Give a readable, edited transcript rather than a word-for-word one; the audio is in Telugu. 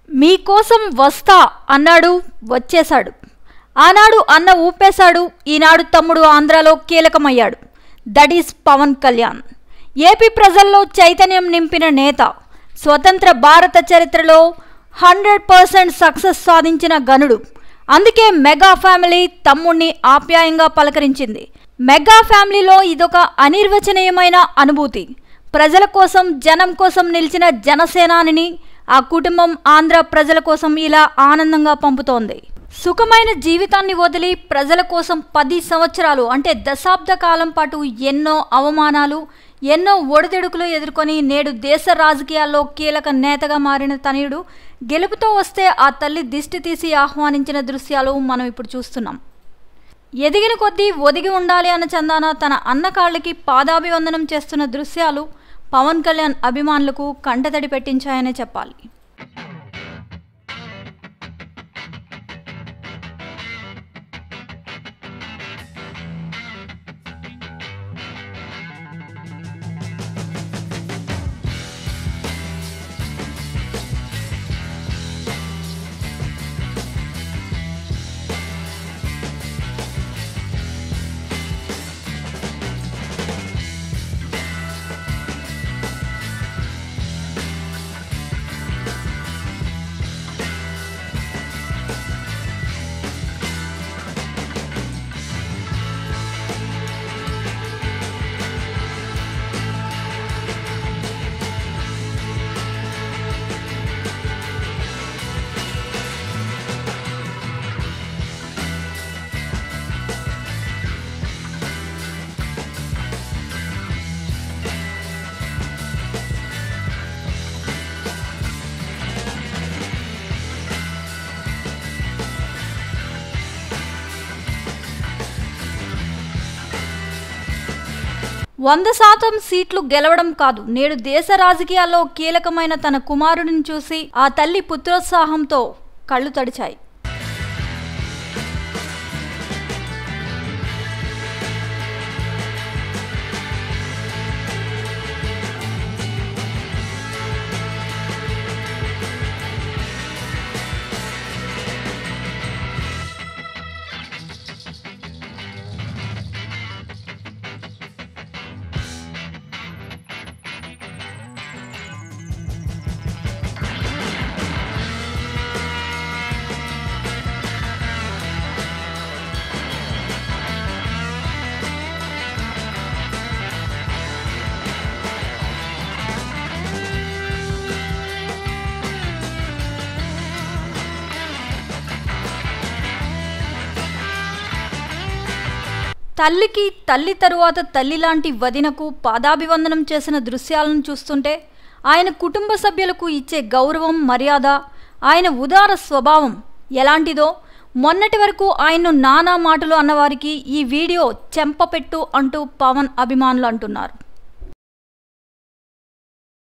మీకోసం వస్తా అన్నాడు, వచ్చేశాడు. ఆనాడు అన్న ఊపేశాడు, ఈనాడు తమ్ముడు ఆంధ్రాలో కీలకమయ్యాడు. That is Pawan Kalyan. AP ప్రజల్లో చైతన్యం నింపిన నేత, స్వతంత్ర భారత చరిత్రలో 100% సక్సెస్ సాధించిన గనుడు. అందుకే మెగా ఫ్యామిలీ తమ్ముణ్ణి ఆప్యాయంగా పలకరించింది. మెగా ఫ్యామిలీలో ఇదొక అనిర్వచనీయమైన అనుభూతి. ప్రజల కోసం, జనం కోసం నిలిచిన జనసేనానిని ఆ కుటుంబం ఆంధ్ర ప్రజల కోసం ఇలా ఆనందంగా పంపుతోంది. సుఖమైన జీవితాన్ని వదిలి ప్రజల కోసం 10 సంవత్సరాలు అంటే దశాబ్ద కాలం పాటు ఎన్నో అవమానాలు, ఎన్నో ఒడిదుడుకులు ఎదుర్కొని నేడు దేశ రాజకీయాల్లో కీలక నేతగా మారిన తనయుడు గెలుపుతో వస్తే ఆ తల్లి దిష్టి తీసి ఆహ్వానించిన దృశ్యాలు మనం ఇప్పుడు చూస్తున్నాం. ఎదిగిన కొద్దీ ఒదిగి ఉండాలి అన్న చందాన తన అన్న కాళ్ళకి పాదాభివందనం చేస్తున్న దృశ్యాలు పవన్ కళ్యాణ్ అభిమానులకు కంటతడి పెట్టించాయనే చెప్పాలి. వంద శాతం సీట్లు గెలవడం కాదు, నేడు దేశ రాజకీయాల్లో కీలకమైన తన కుమారుడిని చూసి ఆ తల్లి పుత్రోత్సాహంతో కళ్ళు తడిచాయి. తల్లికి తల్లి తరువాత తల్లి లాంటి వదినకు పాదాభివందనం చేసిన దృశ్యాలను చూస్తుంటే ఆయన కుటుంబ సభ్యులకు ఇచ్చే గౌరవం, మర్యాద, ఆయన ఉదార స్వభావం ఎలాంటిదో మొన్నటి వరకు ఆయన్ను నానా మాటలు అన్నవారికి ఈ వీడియో చెంపపెట్టు అంటూ పవన్ అభిమానులు అంటున్నారు.